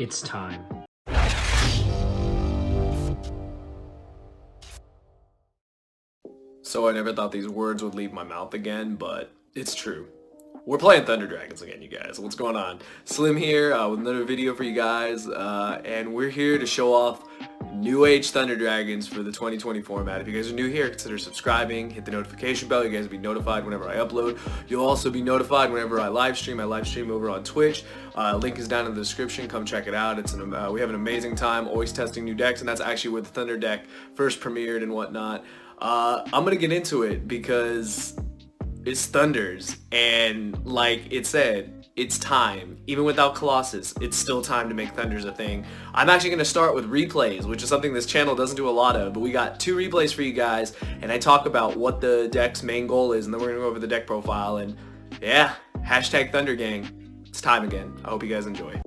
It's time. So I never thought these words would leave my mouth again, but it's true. We're playing Thunder Dragons again, you guys. What's going on? Slim here with another video for you guys, and we're here to show off New Age Thunder Dragons for the 2020 format. If you guys are new here, consider subscribing, hit the notification bell. You guys will be notified whenever I upload. You'll also be notified whenever I live stream. I live stream over on Twitch. Link is down in the description. Come check it out. We have an amazing time, always testing new decks, and that's actually where the Thunder deck first premiered and whatnot. I'm gonna get into it because it's Thunders, and like it said, it's time. Even without Colossus, it's still time to make Thunders a thing. I'm actually going to start with replays, which is something this channel doesn't do a lot of, but we got 2 replays for you guys, and I talk about what the deck's main goal is, and then we're going to go over the deck profile, and yeah, hashtag Thunder Gang. It's time again. I hope you guys enjoy.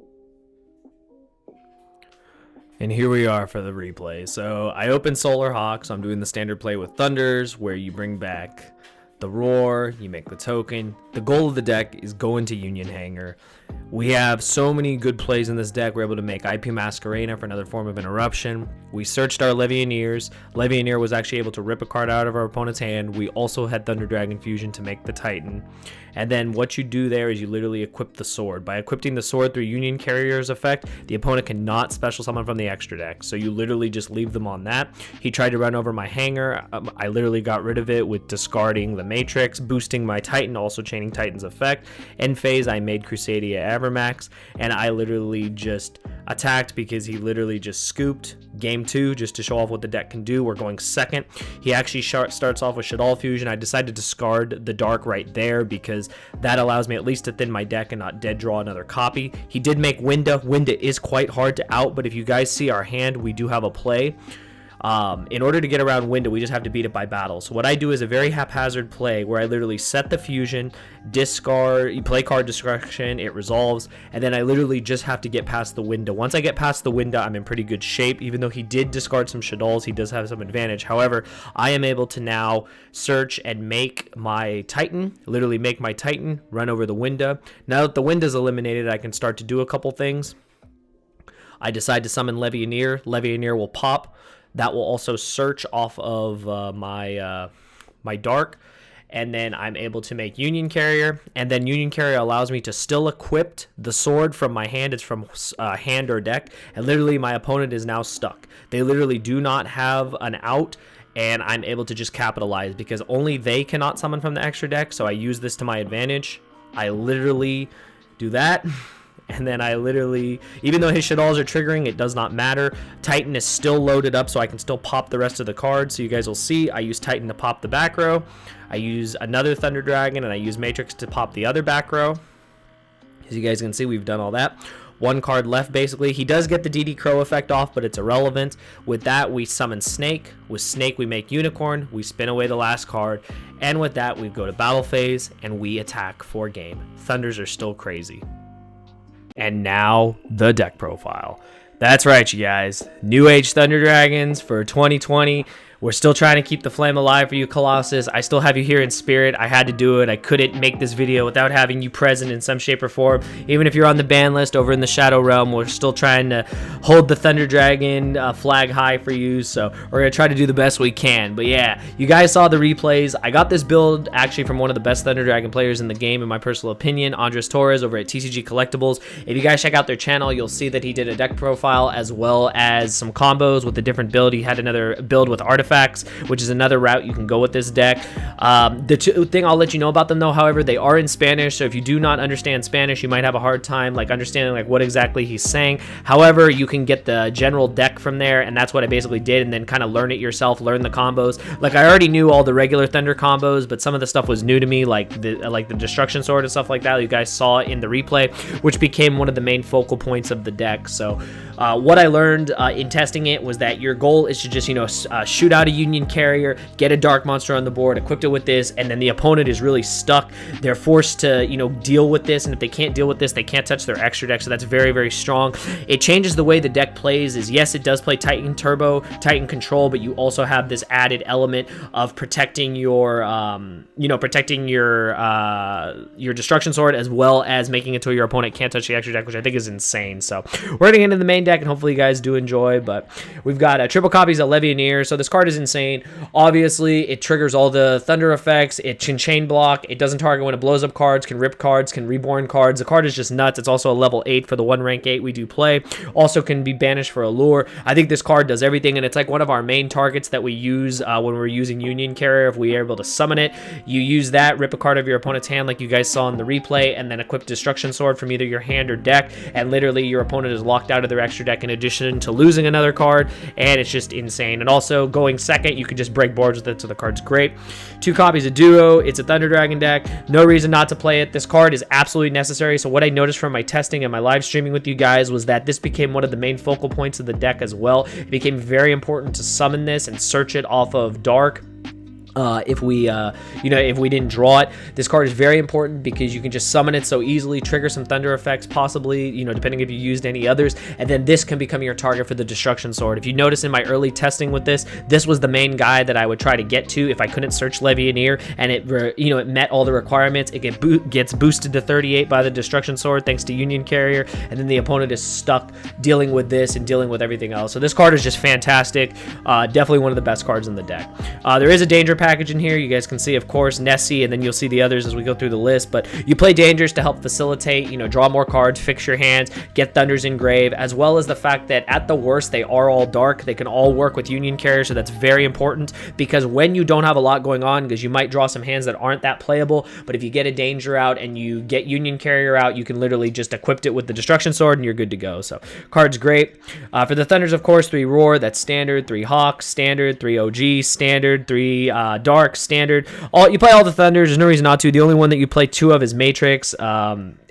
And here we are for the replay. So I opened Solar Hawk, so I'm doing the standard play with Thunders, where you bring back the Roar, you make the token. The goal of the deck is go into Union Hanger. We have so many good plays in this deck. We're able to make IP Masquerena for another form of interruption. We searched our Levianeers. Levianeer was actually able to rip a card out of our opponent's hand. We also had Thunder Dragon Fusion to make the Titan. And then what you do there is you literally equip the sword. By equipping the sword through Union Carrier's effect, the opponent cannot special summon from the extra deck. So you literally just leave them on that. He tried to run over my hanger. I literally got rid of it with discarding the Matrix, boosting my Titan, also chaining Titan's effect. End phase, I made Crusadia Avermax, and I literally just attacked because he literally just scooped. Game 2, just to show off what the deck can do. We're going second. He actually starts off with Shaddoll Fusion. I decided to discard the Dark right there because that allows me at least to thin my deck and not dead draw another copy. He did make Winda. Winda is quite hard to out, but if you guys see our hand, we do have a play. In order to get around Winda, we just have to beat it by battle. So what I do is a very haphazard play where I literally set the fusion, discard, you play card destruction, it resolves, and then I literally just have to get past the Winda. Once I get past the Winda, I'm in pretty good shape. Even though he did discard some Shaddolls, he does have some advantage. However, I am able to now search and make my Titan, literally make my Titan, run over the Winda. Now that the Winda's eliminated, I can start to do a couple things. I decide to summon Levianeer. Levianeer will pop. That will also search off of my Dark, and then I'm able to make Union Carrier, and then Union Carrier allows me to still equip the sword from my hand. It's from hand or deck, and literally my opponent is now stuck. They literally do not have an out, and I'm able to just capitalize because only they cannot summon from the extra deck, so I use this to my advantage. I literally do that. And then I literally, even though his Shaddolls are triggering, it does not matter. Titan is still loaded up, so I can still pop the rest of the cards. So you guys will see, I use Titan to pop the back row. I use another Thunder Dragon, and I use Matrix to pop the other back row. As you guys can see, we've done all that. 1 card left, basically. He does get the DD Crow effect off, but it's irrelevant. With that, we summon Snake. With Snake, we make Unicorn. We spin away the last card. And with that, we go to battle phase, and we attack for game. Thunders are still crazy. And now, the deck profile. That's right, you guys. New Age Thunder Dragons for 2020. We're still trying to keep the flame alive for you, Colossus. I still have you here in spirit. I had to do it. I couldn't make this video without having you present in some shape or form. Even if you're on the ban list over in the Shadow Realm, we're still trying to hold the Thunder Dragon flag high for you. So we're going to try to do the best we can. But yeah, you guys saw the replays. I got this build actually from one of the best Thunder Dragon players in the game, in my personal opinion, Andres Torres over at TCG Collectibles. If you guys check out their channel, you'll see that he did a deck profile as well as some combos with a different build. He had another build with artifacts, which is another route you can go with this deck. The thing I'll let you know about them though, however, they are in Spanish, so if you do not understand Spanish, you might have a hard time like understanding like what exactly he's saying. However, you can get the general deck from there, and that's what I basically did, and then kind of learn it yourself, learn the combos. Like I already knew all the regular Thunder combos, but some of the stuff was new to me, like the Destruction Sword and stuff like that you guys saw in the replay, which became one of the main focal points of the deck. So what I learned in testing it was that your goal is to just, you know, shoot out a Union Carrier, get a Dark Monster on the board, equipped it with this, and then the opponent is really stuck. They're forced to, deal with this, and if they can't deal with this, they can't touch their extra deck, so that's very, very strong. It changes the way the deck plays. Yes, it does play Titan Turbo, Titan Control, but you also have this added element of protecting your, your Destruction Sword, as well as making it to your opponent can't touch the extra deck, which I think is insane. So we're getting into the main deck, and hopefully you guys do enjoy. But we've got triple copies of Levianeer, so this card is insane. Obviously, it triggers all the Thunder effects. It can chain block. It doesn't target when it blows up cards, can rip cards, can reborn cards. The card is just nuts. It's also a level 8 for the 1 rank 8 we do play. Also can be banished for a lure. I think this card does everything, and it's like one of our main targets that we use when we're using Union Carrier. If we are able to summon it, you use that, rip a card of your opponent's hand like you guys saw in the replay, and then equip Destruction Sword from either your hand or deck, and literally your opponent is locked out of their extra deck in addition to losing another card, and it's just insane. And also going second, you can just break boards with it, so the card's great. 2 copies of Duo. It's a Thunder Dragon deck. No reason not to play it. This card is absolutely necessary. So what I noticed from my testing and my live streaming with you guys was that this became one of the main focal points of the deck as well. It became very important to summon this and search it off of Dark. If we didn't draw it. This card is very important because you can just summon it so easily, trigger some Thunder effects, possibly, depending if you used any others, and then this can become your target for the Destruction Sword. If you notice in my early testing with this was the main guy that I would try to get to if I couldn't search Levianeer, and it met all the requirements. It gets boosted to 38 by the Destruction Sword thanks to Union Carrier, and then the opponent is stuck dealing with this and dealing with everything else. So this card is just fantastic. Definitely one of the best cards in the deck. There is a danger package in here. You guys can see, of course, Nessie, and then you'll see the others as we go through the list, but you play dangers to help facilitate, draw more cards, fix your hands, get Thunders in grave, as well as the fact that at the worst, they are all dark. They can all work with Union Carrier, so that's very important, because when you don't have a lot going on, because you might draw some hands that aren't that playable, but if you get a danger out and you get Union Carrier out, you can literally just equip it with the Destruction Sword and you're good to go. So card's great. For the Thunders, of course, 3 Roar, that's standard, 3 Hawk, standard, 3 OG, standard, 3 Dark, standard. You play all the Thunders. There's no reason not to. The only one that you play 2 of is Matrix.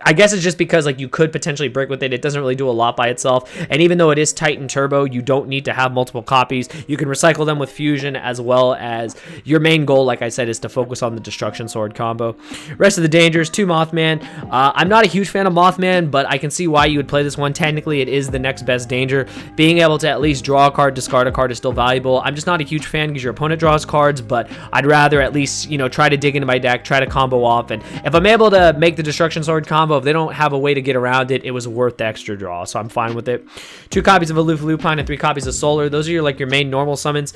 I guess it's just because you could potentially break with it. It doesn't really do a lot by itself. And even though it is Titan Turbo, you don't need to have multiple copies. You can recycle them with Fusion, as well as your main goal, like I said, is to focus on the Destruction Sword combo. Rest of the dangers, 2 Mothman. I'm not a huge fan of Mothman, but I can see why you would play this one. Technically, it is the next best danger. Being able to at least draw a card, discard a card is still valuable. I'm just not a huge fan because your opponent draws cards, but I'd rather at least, try to dig into my deck, try to combo off, and if I'm able to make the Destruction Sword combo, if they don't have a way to get around it, it was worth the extra draw, so I'm fine with it. 2 copies of Aloof Lupine and 3 copies of Solar. Those are your main normal summons.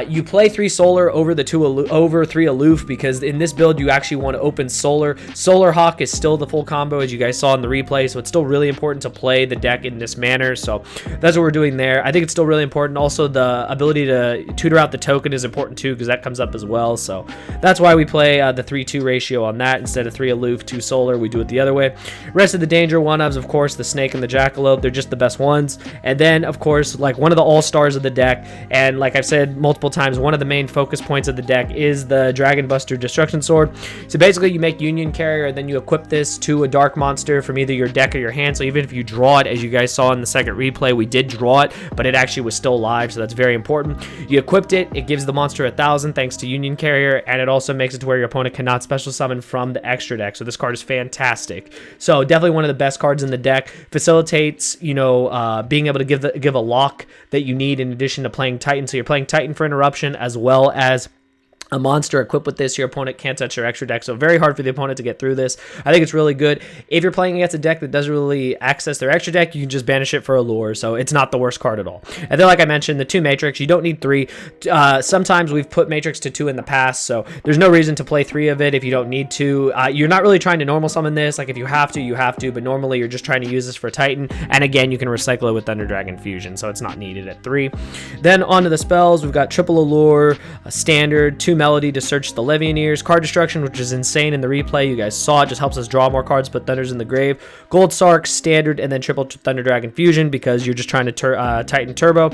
You play 3 Solar over the 3 Aloof, because in this build you actually want to open Solar. Solar Hawk is still the full combo, as you guys saw in the replay, so it's still really important to play the deck in this manner, so that's what we're doing there. I think it's still really important. Also, the ability to tutor out the token is important too, because that comes up as well, so that's why we play the 3-2 ratio on that. Instead of 3 Aloof, 2 Solar, we do it the other way. Rest of the danger one-ofs, of course, the Snake and the Jackalope, they're just the best ones. And then, of course, one of the all-stars of the deck, and like I've said multiple times, one of the main focus points of the deck is the Dragon Buster Destruction Sword. So basically, you make Union Carrier, and then you equip this to a Dark Monster from either your deck or your hand. So even if you draw it, as you guys saw in the second replay, we did draw it, but it actually was still live, so that's very important. You equipped it, it gives the monster 1,000 thanks to Union Carrier, and it also makes it to where your opponent cannot special summon from the extra deck. So this card is fantastic. So definitely one of the best cards in the deck. Facilitates, being able to give a lock that you need in addition to playing Titan. So you're playing Titan for interruption, as well as a monster equipped with this. Your opponent can't touch your extra deck, so very hard for the opponent to get through this. I think it's really good. If you're playing against a deck that doesn't really access their extra deck, you can just banish it for a lure, so it's not the worst card at all. And then, like I mentioned, the 2 Matrix, you don't need 3. Sometimes we've put Matrix to 2 in the past, so there's no reason to play 3 of it if you don't need to. You're not really trying to normal summon this. If you have to, you have to, but normally you're just trying to use this for Titan, and again, you can recycle it with Thunder Dragon Fusion, so it's not needed at 3. Then onto the spells, we've got Triple Allure, a Standard, 2 Melody to search the Levianeers. Card Destruction, which is insane in the replay. You guys saw it. Just helps us draw more cards, put Thunders in the grave. Gold Sark, Standard, and then triple Thunder Dragon Fusion because you're just trying to Titan Turbo.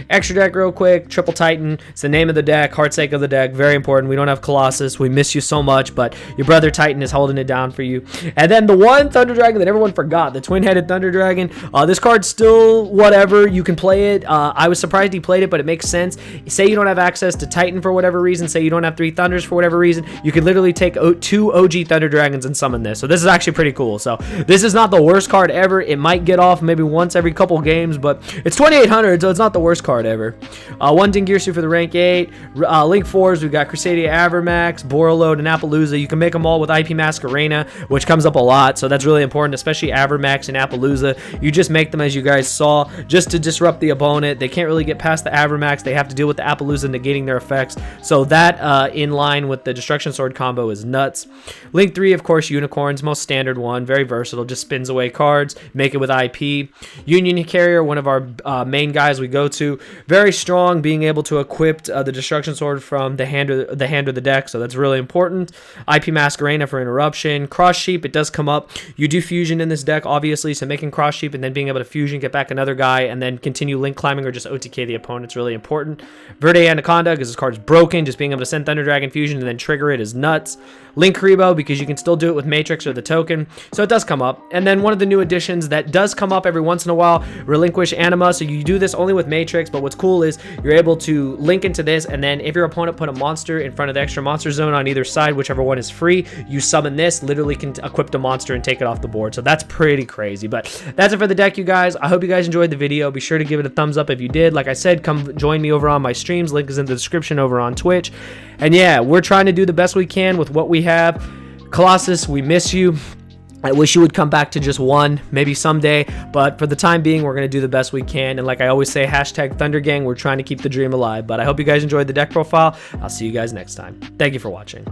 Extra deck real quick. Triple Titan. It's the name of the deck. Heartsake of the deck. Very important. We don't have Colossus. We miss you so much, but your brother Titan is holding it down for you. And then the one Thunder Dragon that everyone forgot, the Twin-Headed Thunder Dragon. This card's still whatever. You can play it. I was surprised he played it, but it makes sense. Say you don't have access to Titan for whatever reason. Say you don't have 3 Thunders for whatever reason. You could literally take 2 OG Thunder Dragons and summon this. So this is actually pretty cool. So this is not the worst card ever. It might get off maybe once every couple games, but it's 2,800, so it's not the worst card ever. 1 Dingirsu for the rank 8. Link 4s, we've got Crusadia Avermax, Borreload, and Appaloosa. You can make them all with IP Masquerena, which comes up a lot, so that's really important, especially Avermax and Appaloosa. You just make them, as you guys saw, just to disrupt the opponent. They can't really get past the Avermax. They have to deal with the Appaloosa negating their effects, so that in line with the Destruction Sword combo is nuts. Link 3, of course, Unicorns, most standard one, very versatile, just spins away cards, make it with IP. Union Carrier, one of our main guys we go to, very strong, being able to equip the Destruction Sword from the hand or the deck, so that's really important. IP Masquerena for interruption. Cross Sheep, it does come up. You do fusion in this deck, obviously, so making Cross Sheep and then being able to fusion, get back another guy, and then continue link climbing or just OTK the opponent is really important. Verde Anaconda, because this card's broken, just being able to send Thunder Dragon Fusion and then trigger it is nuts. Link Karibo, because you can still do it with Matrix or the token, so it does come up. And then one of the new additions that does come up every once in a while, Relinquish Anima, so you do this only with Matrix, but what's cool is you're able to link into this, and then if your opponent put a monster in front of the extra monster zone on either side, whichever one is free, you summon this, literally can equip the monster and take it off the board, so that's pretty crazy. But that's it for the deck, you guys. I hope you guys enjoyed the video. Be sure to give it a thumbs up if you did. Like I said, come join me over on my streams. Link is in the description over on Twitch. And yeah, we're trying to do the best we can with what we have. Colossus, we miss you. I wish you would come back to just one, maybe someday, but for the time being, we're going to do the best we can. And like I always say, hashtag Thunder Gang, we're trying to keep the dream alive. But I hope you guys enjoyed the deck profile. I'll see you guys next time. Thank you for watching.